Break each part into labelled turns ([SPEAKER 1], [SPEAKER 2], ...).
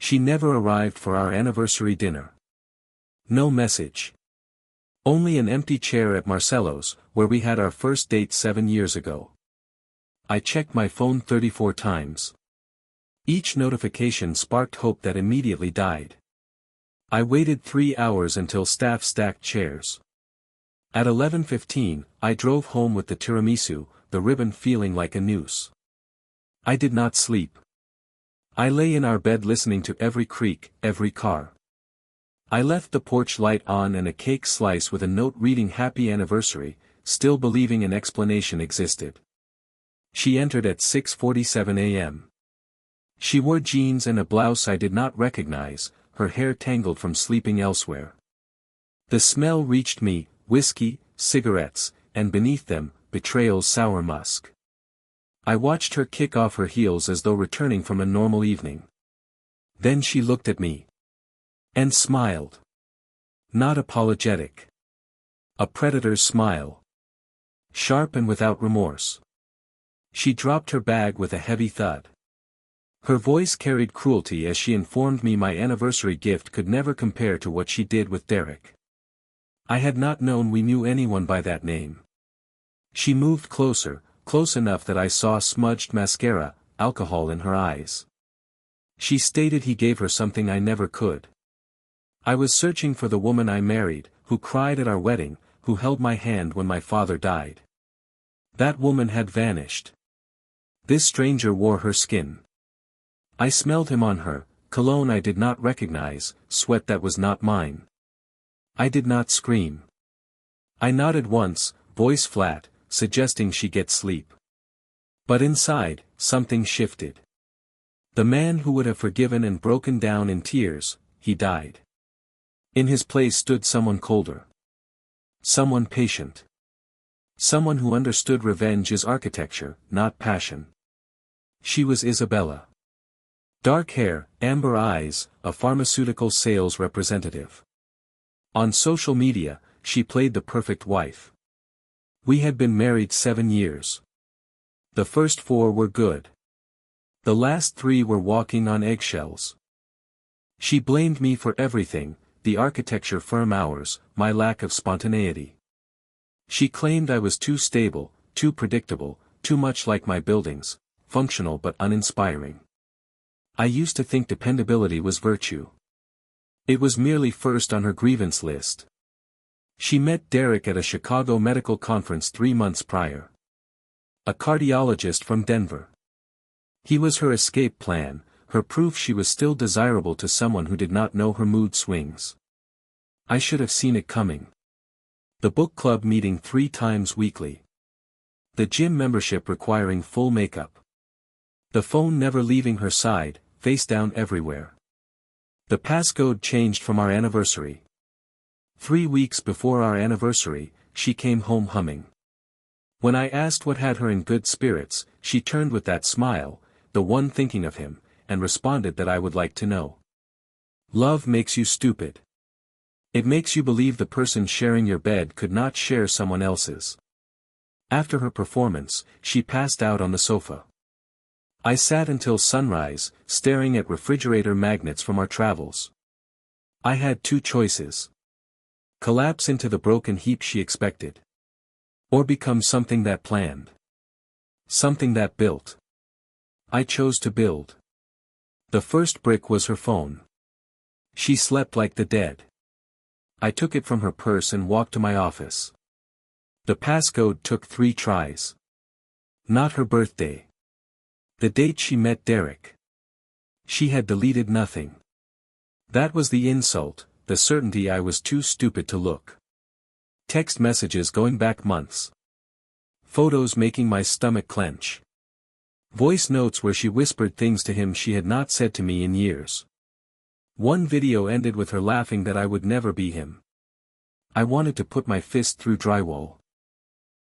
[SPEAKER 1] She never arrived for our anniversary dinner. No message. Only an empty chair at Marcello's, where we had our first date 7 years ago. I checked my phone 34 times. Each notification sparked hope that immediately died. I waited 3 hours until staff stacked chairs. At 11:15, I drove home with the tiramisu, the ribbon feeling like a noose. I did not sleep. I lay in our bed listening to every creak, every car. I left the porch light on and a cake slice with a note reading happy anniversary, still believing an explanation existed. She entered at 6:47 a.m. She wore jeans and a blouse I did not recognize, her hair tangled from sleeping elsewhere. The smell reached me, whiskey, cigarettes, and beneath them, Betrayal's sour musk. I watched her kick off her heels as though returning from a normal evening. Then she looked at me. And smiled. Not apologetic. A predator's smile. Sharp and without remorse. She dropped her bag with a heavy thud. Her voice carried cruelty as she informed me my anniversary gift could never compare to what she did with Derek. I had not known we knew anyone by that name. She moved closer, close enough that I saw smudged mascara, alcohol in her eyes. She stated he gave her something I never could. I was searching for the woman I married, who cried at our wedding, who held my hand when my father died. That woman had vanished. This stranger wore her skin. I smelled him on her, cologne I did not recognize, sweat that was not mine. I did not scream. I nodded once, voice flat, suggesting she get sleep. But inside, something shifted. The man who would have forgiven and broken down in tears, he died. In his place stood someone colder. Someone patient. Someone who understood revenge as architecture, not passion. She was Isabella. Dark hair, amber eyes, a pharmaceutical sales representative. On social media, she played the perfect wife. We had been married 7 years. The first 4 were good. The last 3 were walking on eggshells. She blamed me for everything, the architecture firm hours, my lack of spontaneity. She claimed I was too stable, too predictable, too much like my buildings, functional but uninspiring. I used to think dependability was virtue. It was merely first on her grievance list. She met Derek at a Chicago medical conference 3 months prior. A cardiologist from Denver. He was her escape plan, her proof she was still desirable to someone who did not know her mood swings. I should have seen it coming. The book club meeting 3 times weekly. The gym membership requiring full makeup. The phone never leaving her side, face down everywhere. The passcode changed from our anniversary. 3 weeks before our anniversary, she came home humming. When I asked what had her in good spirits, she turned with that smile, the one thinking of him, and responded that I would like to know. Love makes you stupid. It makes you believe the person sharing your bed could not share someone else's. After her performance, she passed out on the sofa. I sat until sunrise, staring at refrigerator magnets from our travels. I had 2 choices. Collapse into the broken heap she expected. Or become something that planned. Something that built. I chose to build. The first brick was her phone. She slept like the dead. I took it from her purse and walked to my office. The passcode took 3 tries. Not her birthday. The date she met Derek. She had deleted nothing. That was the insult, the certainty I was too stupid to look. Text messages going back months. Photos making my stomach clench. Voice notes where she whispered things to him she had not said to me in years. One video ended with her laughing that I would never be him. I wanted to put my fist through drywall.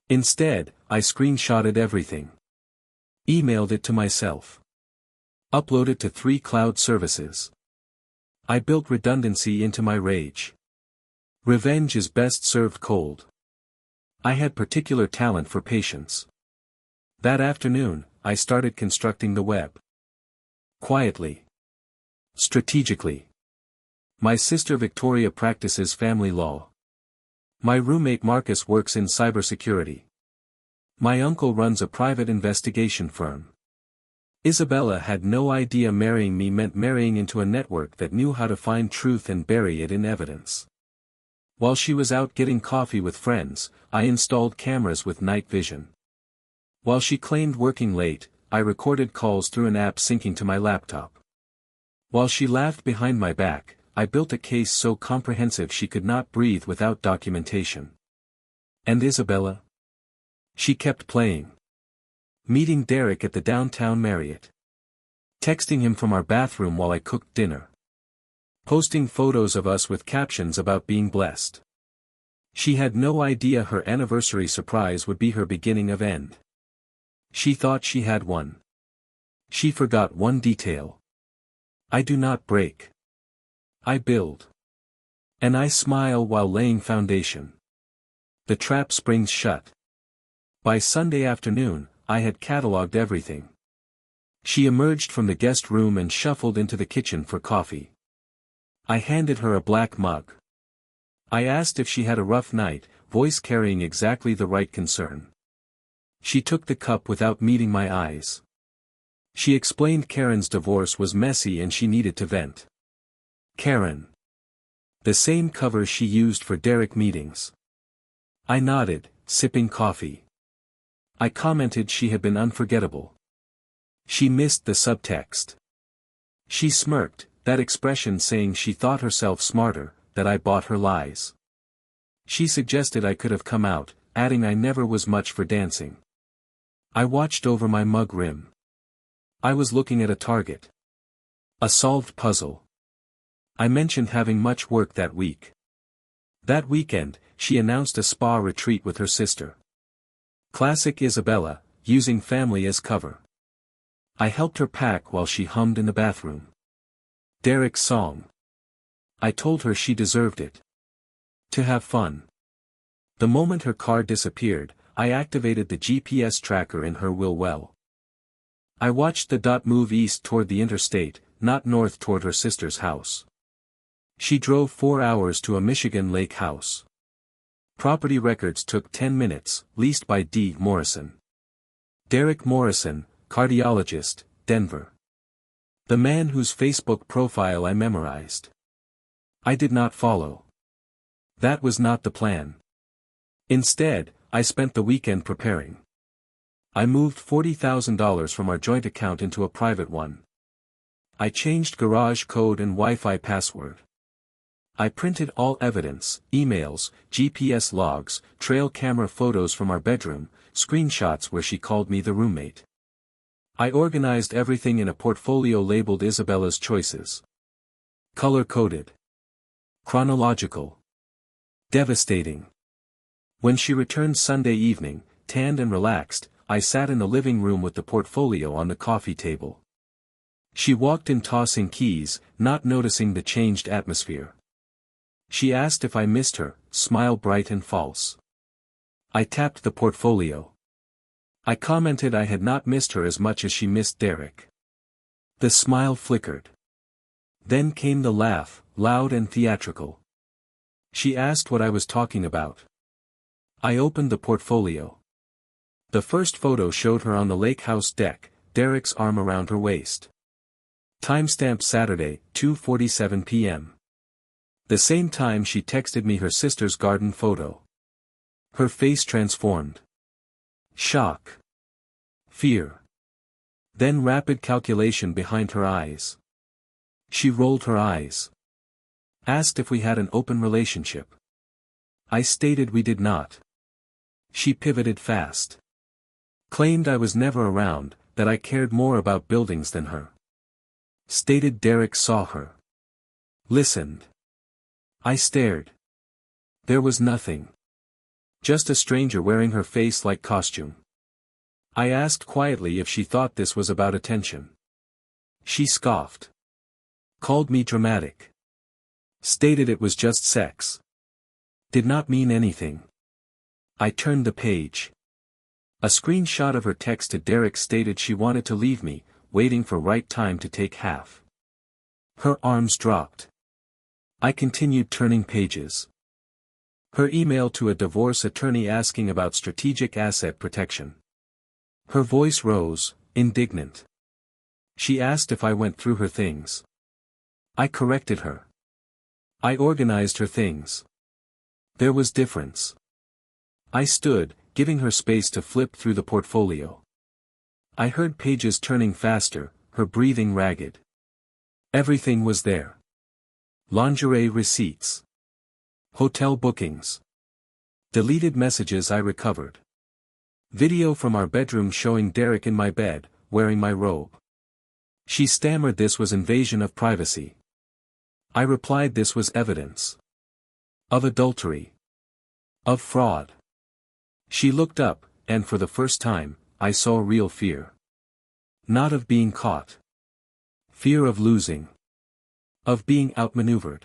[SPEAKER 1] Instead, I screenshotted everything. Emailed it to myself. Uploaded to 3 cloud services. I built redundancy into my rage. Revenge is best served cold. I had particular talent for patience. That afternoon, I started constructing the web. Quietly. Strategically. My sister Victoria practices family law. My roommate Marcus works in cybersecurity. My uncle runs a private investigation firm. Isabella had no idea marrying me meant marrying into a network that knew how to find truth and bury it in evidence. While she was out getting coffee with friends, I installed cameras with night vision. While she claimed working late, I recorded calls through an app syncing to my laptop. While she laughed behind my back, I built a case so comprehensive she could not breathe without documentation. And Isabella? She kept playing. Meeting Derek at the downtown Marriott. Texting him from our bathroom while I cooked dinner. Posting photos of us with captions about being blessed. She had no idea her anniversary surprise would be her beginning of end. She thought she had one. She forgot one detail. I do not break. I build. And I smile while laying foundation. The trap springs shut. By Sunday afternoon, I had catalogued everything. She emerged from the guest room and shuffled into the kitchen for coffee. I handed her a black mug. I asked if she had a rough night, voice carrying exactly the right concern. She took the cup without meeting my eyes. She explained Karen's divorce was messy and she needed to vent. Karen. The same cover she used for Derek meetings. I nodded, sipping coffee. I commented she had been unforgettable. She missed the subtext. She smirked, that expression saying she thought herself smarter, that I bought her lies. She suggested I could have come out, adding I never was much for dancing. I watched over my mug rim. I was looking at a target. A solved puzzle. I mentioned having much work that week. That weekend, she announced a spa retreat with her sister. Classic Isabella, using family as cover. I helped her pack while she hummed in the bathroom. Derek's song. I told her she deserved it. To have fun. The moment her car disappeared, I activated the GPS tracker in her wheel well. I watched the dot move east toward the interstate, not north toward her sister's house. She drove 4 hours to a Michigan lake house. Property records took 10 minutes, leased by D. Morrison. Derek Morrison, cardiologist, Denver. The man whose Facebook profile I memorized. I did not follow. That was not the plan. Instead, I spent the weekend preparing. I moved $40,000 from our joint account into a private one. I changed garage code and Wi-Fi password. I printed all evidence, emails, GPS logs, trail camera photos from our bedroom, screenshots where she called me the roommate. I organized everything in a portfolio labeled Isabella's Choices. Color-coded. Chronological. Devastating. When she returned Sunday evening, tanned and relaxed, I sat in the living room with the portfolio on the coffee table. She walked in tossing keys, not noticing the changed atmosphere. She asked if I missed her, smile bright and false. I tapped the portfolio. I commented I had not missed her as much as she missed Derek. The smile flickered. Then came the laugh, loud and theatrical. She asked what I was talking about. I opened the portfolio. The first photo showed her on the lake house deck, Derek's arm around her waist. Timestamp Saturday, 2:47 p.m. The same time she texted me her sister's garden photo. Her face transformed. Shock. Fear. Then rapid calculation behind her eyes. She rolled her eyes. Asked if we had an open relationship. I stated we did not. She pivoted fast. Claimed I was never around, that I cared more about buildings than her. Stated Derek saw her. Listened. I stared. There was nothing. Just a stranger wearing her face like costume. I asked quietly if she thought this was about attention. She scoffed. Called me dramatic. Stated it was just sex. Did not mean anything. I turned the page. A screenshot of her text to Derek stated she wanted to leave me, waiting for right time to take half. Her arms dropped. I continued turning pages. Her email to a divorce attorney asking about strategic asset protection. Her voice rose, indignant. She asked if I went through her things. I corrected her. I organized her things. There was difference. I stood, giving her space to flip through the portfolio. I heard pages turning faster, her breathing ragged. Everything was there. Lingerie receipts. Hotel bookings. Deleted messages I recovered. Video from our bedroom showing Derek in my bed, wearing my robe. She stammered this was invasion of privacy. I replied this was evidence. Of adultery. Of fraud. She looked up, and for the first time, I saw real fear. Not of being caught. Fear of losing. Of being outmaneuvered.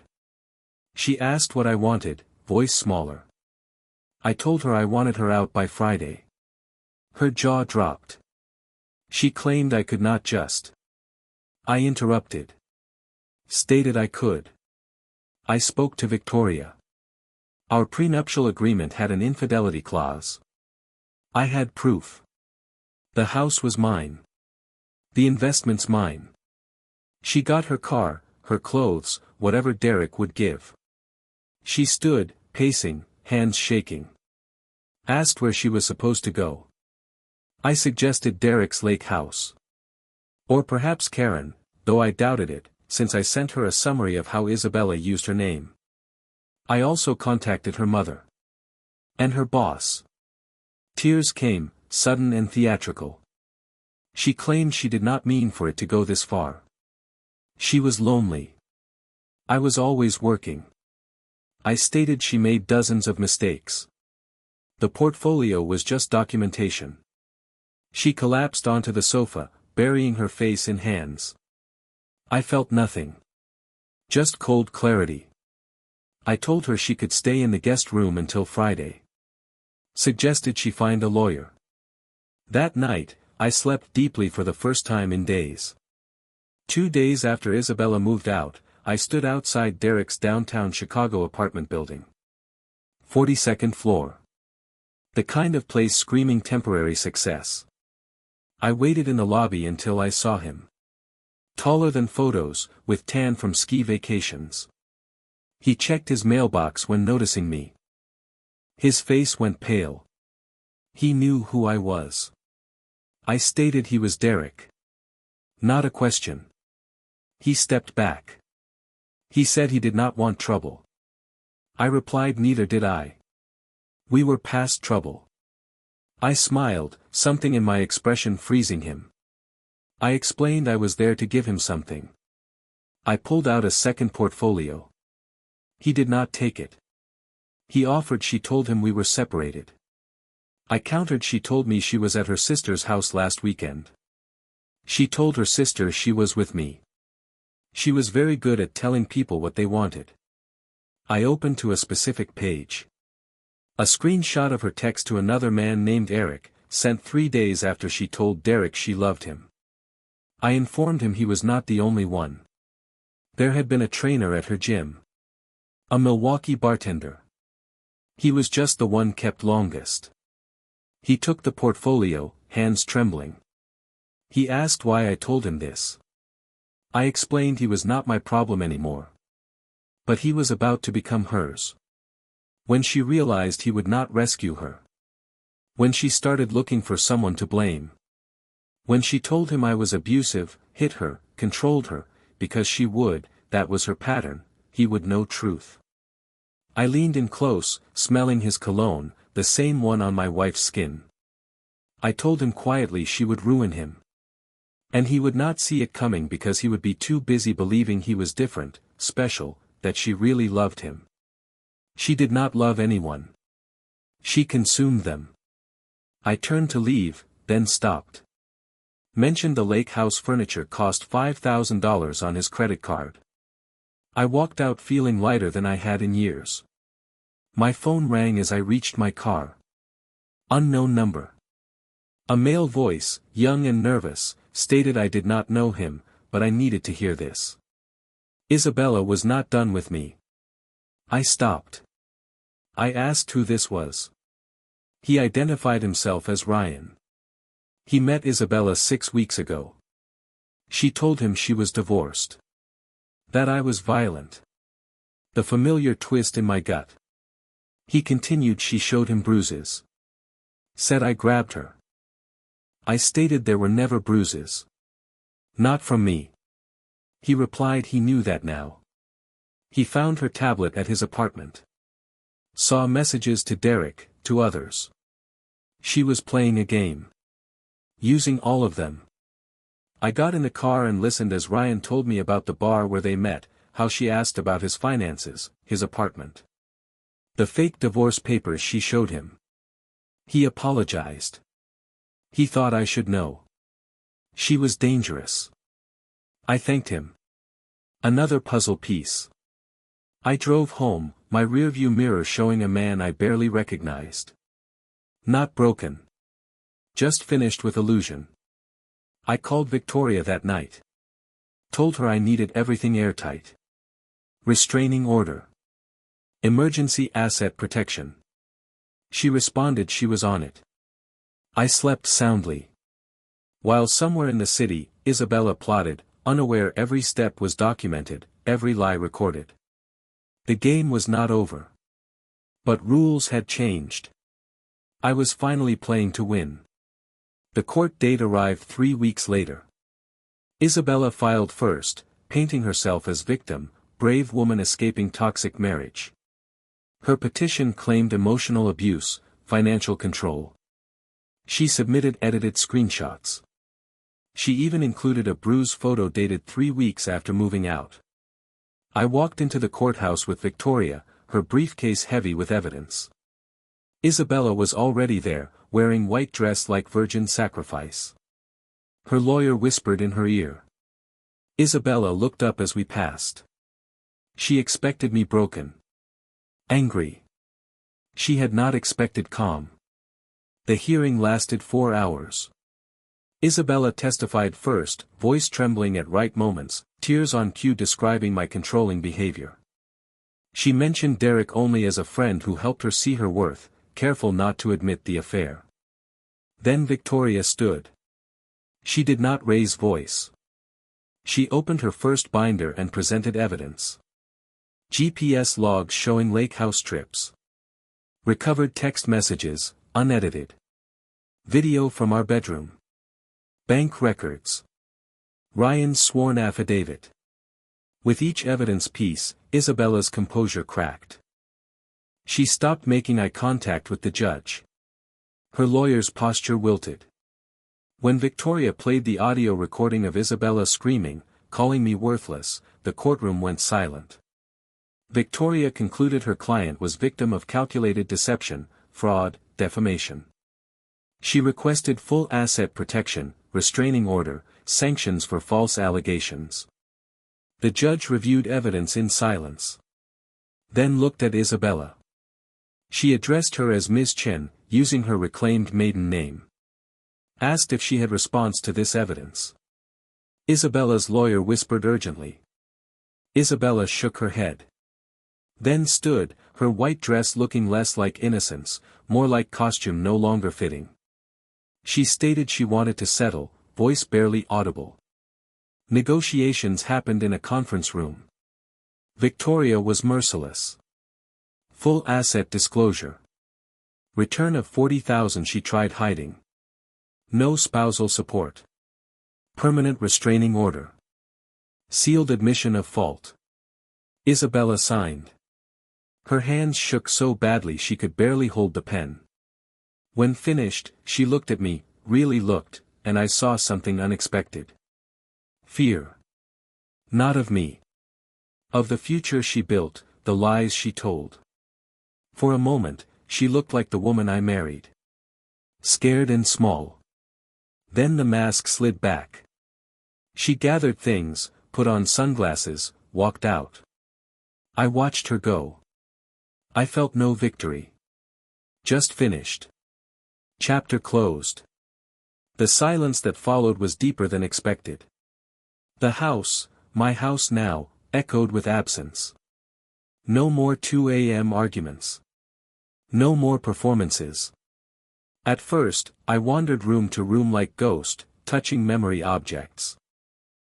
[SPEAKER 1] She asked what I wanted, voice smaller. I told her I wanted her out by Friday. Her jaw dropped. She claimed I could not just. I interrupted. Stated I could. I spoke to Victoria. Our prenuptial agreement had an infidelity clause. I had proof. The house was mine. The investments mine. She got her car, her clothes, whatever Derek would give. She stood, pacing, hands shaking. Asked where she was supposed to go. I suggested Derek's lake house. Or perhaps Karen, though I doubted it, since I sent her a summary of how Isabella used her name. I also contacted her mother. And her boss. Tears came, sudden and theatrical. She claimed she did not mean for it to go this far. She was lonely. I was always working. I stated she made dozens of mistakes. The portfolio was just documentation. She collapsed onto the sofa, burying her face in hands. I felt nothing. Just cold clarity. I told her she could stay in the guest room until Friday. Suggested she find a lawyer. That night, I slept deeply for the first time in days. 2 days after Isabella moved out, I stood outside Derek's downtown Chicago apartment building. 42nd floor. The kind of place screaming temporary success. I waited in the lobby until I saw him. Taller than photos, with tan from ski vacations. He checked his mailbox when noticing me. His face went pale. He knew who I was. I stated he was Derek. Not a question. He stepped back. He said he did not want trouble. I replied neither did I. We were past trouble. I smiled, something in my expression freezing him. I explained I was there to give him something. I pulled out a second portfolio. He did not take it. He offered she told him we were separated. I countered she told me she was at her sister's house last weekend. She told her sister she was with me. She was very good at telling people what they wanted. I opened to a specific page. A screenshot of her text to another man named Eric, sent 3 days after she told Derek she loved him. I informed him he was not the only one. There had been a trainer at her gym. A Milwaukee bartender. He was just the one kept longest. He took the portfolio, hands trembling. He asked why I told him this. I explained he was not my problem anymore. But he was about to become hers. When she realized he would not rescue her. When she started looking for someone to blame. When she told him I was abusive, hit her, controlled her, because she would, that was her pattern, he would know truth. I leaned in close, smelling his cologne, the same one on my wife's skin. I told him quietly she would ruin him. And he would not see it coming because he would be too busy believing he was different, special, that she really loved him. She did not love anyone. She consumed them. I turned to leave, then stopped. Mentioned the lake house furniture cost $5,000 on his credit card. I walked out feeling lighter than I had in years. My phone rang as I reached my car. Unknown number. A male voice, young and nervous, stated I did not know him, but I needed to hear this. Isabella was not done with me. I stopped. I asked who this was. He identified himself as Ryan. He met Isabella 6 weeks ago. She told him she was divorced. That I was violent. The familiar twist in my gut. He continued she showed him bruises. Said I grabbed her. I stated there were never bruises. Not from me. He replied he knew that now. He found her tablet at his apartment. Saw messages to Derek, to others. She was playing a game. Using all of them. I got in the car and listened as Ryan told me about the bar where they met, how she asked about his finances, his apartment. The fake divorce papers she showed him. He apologized. He thought I should know. She was dangerous. I thanked him. Another puzzle piece. I drove home, my rearview mirror showing a man I barely recognized. Not broken. Just finished with illusion. I called Victoria that night. Told her I needed everything airtight. Restraining order. Emergency asset protection. She responded she was on it. I slept soundly. While somewhere in the city, Isabella plotted, unaware every step was documented, every lie recorded. The game was not over. But rules had changed. I was finally playing to win. The court date arrived 3 weeks later. Isabella filed first, painting herself as victim, brave woman escaping toxic marriage. Her petition claimed emotional abuse, financial control. She submitted edited screenshots. She even included a bruise photo dated 3 weeks after moving out. I walked into the courthouse with Victoria, her briefcase heavy with evidence. Isabella was already there, wearing white dress like virgin sacrifice. Her lawyer whispered in her ear. Isabella looked up as we passed. She expected me broken. Angry. She had not expected calm. The hearing lasted 4 hours. Isabella testified first, voice trembling at right moments, tears on cue describing my controlling behavior. She mentioned Derek only as a friend who helped her see her worth, careful not to admit the affair. Then Victoria stood. She did not raise voice. She opened her first binder and presented evidence. GPS logs showing lake house trips. Recovered text messages, unedited. Video from our bedroom. Bank records. Ryan's sworn affidavit. With each evidence piece, Isabella's composure cracked. She stopped making eye contact with the judge. Her lawyer's posture wilted. When Victoria played the audio recording of Isabella screaming, calling me worthless, the courtroom went silent. Victoria concluded her client was victim of calculated deception, fraud, defamation. She requested full asset protection, restraining order, sanctions for false allegations. The judge reviewed evidence in silence. Then looked at Isabella. She addressed her as Ms. Chen, using her reclaimed maiden name. Asked if she had response to this evidence. Isabella's lawyer whispered urgently. Isabella shook her head. Then stood, her white dress looking less like innocence, more like costume no longer fitting. She stated she wanted to settle, voice barely audible. Negotiations happened in a conference room. Victoria was merciless. Full asset disclosure. Return of $40,000 she tried hiding. No spousal support. Permanent restraining order. Sealed admission of fault. Isabella signed. Her hands shook so badly she could barely hold the pen. When finished, she looked at me, really looked, and I saw something unexpected. Fear. Not of me. Of the future she built, the lies she told. For a moment, she looked like the woman I married. Scared and small. Then the mask slid back. She gathered things, put on sunglasses, walked out. I watched her go. I felt no victory. Just finished. Chapter closed. The silence that followed was deeper than expected. The house, my house now, echoed with absence. No more 2 a.m. arguments. No more performances. At first, I wandered room to room like ghost, touching memory objects.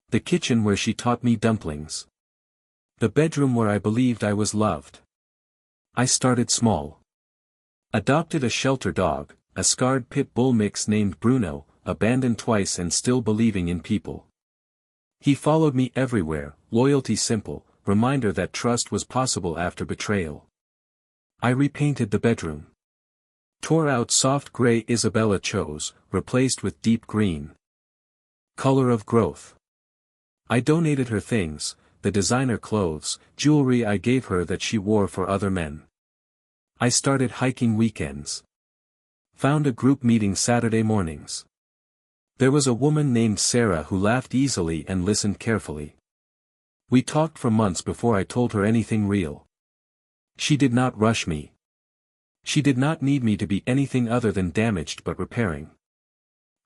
[SPEAKER 1] The kitchen where she taught me dumplings. The bedroom where I believed I was loved. I started small. Adopted a shelter dog, a scarred pit bull mix named Bruno, abandoned twice and still believing in people. He followed me everywhere, loyalty simple, reminder that trust was possible after betrayal. I repainted the bedroom. Tore out soft gray Isabella chose, replaced with deep green. Color of growth. I donated her things, the designer clothes, jewelry I gave her that she wore for other men. I started hiking weekends. Found a group meeting Saturday mornings. There was a woman named Sarah who laughed easily and listened carefully. We talked for months before I told her anything real. She did not rush me. She did not need me to be anything other than damaged but repairing.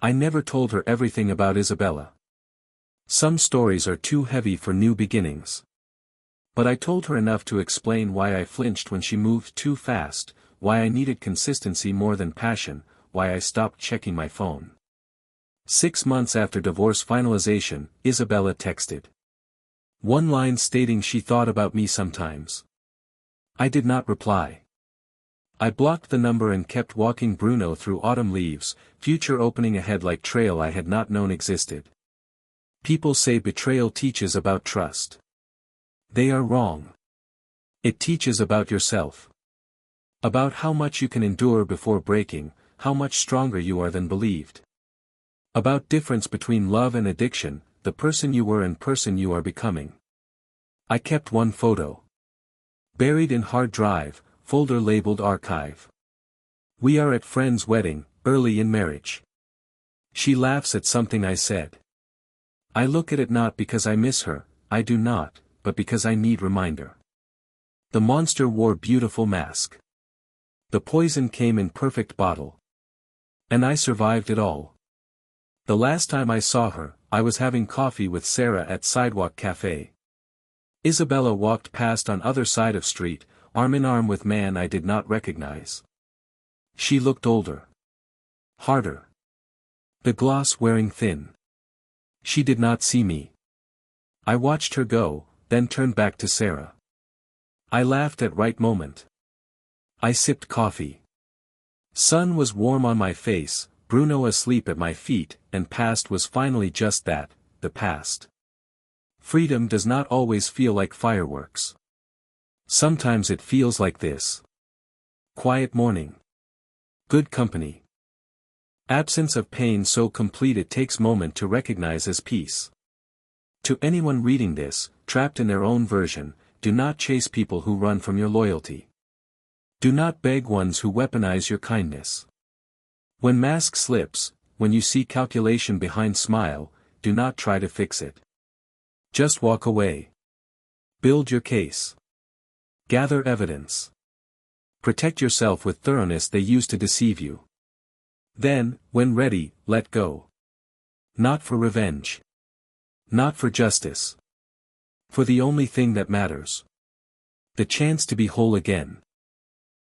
[SPEAKER 1] I never told her everything about Isabella. Some stories are too heavy for new beginnings. But I told her enough to explain why I flinched when she moved too fast, why I needed consistency more than passion, why I stopped checking my phone. 6 months after divorce finalization, Isabella texted. One line stating she thought about me sometimes. I did not reply. I blocked the number and kept walking Bruno through autumn leaves, future opening ahead like trail I had not known existed. People say betrayal teaches about trust. They are wrong. It teaches about yourself. About how much you can endure before breaking, how much stronger you are than believed. About difference between love and addiction, the person you were and person you are becoming. I kept one photo. Buried in hard drive, folder labeled archive. We are at friend's wedding, early in marriage. She laughs at something I said. I look at it not because I miss her, I do not, but because I need reminder. The monster wore beautiful mask. The poison came in perfect bottle. And I survived it all. The last time I saw her, I was having coffee with Sarah at Sidewalk Cafe. Isabella walked past on other side of street, arm in arm with man I did not recognize. She looked older. Harder. The gloss wearing thin. She did not see me. I watched her go, then turned back to Sarah. I laughed at right moment. I sipped coffee. Sun was warm on my face, Bruno asleep at my feet, and past was finally just that, the past. Freedom does not always feel like fireworks. Sometimes it feels like this. Quiet morning. Good company. Absence of pain so complete it takes moment to recognize as peace. To anyone reading this, trapped in their own version, do not chase people who run from your loyalty. Do not beg ones who weaponize your kindness. When mask slips, when you see calculation behind smile, do not try to fix it. Just walk away. Build your case. Gather evidence. Protect yourself with thoroughness they use to deceive you. Then, when ready, let go. Not for revenge. Not for justice. For the only thing that matters. The chance to be whole again.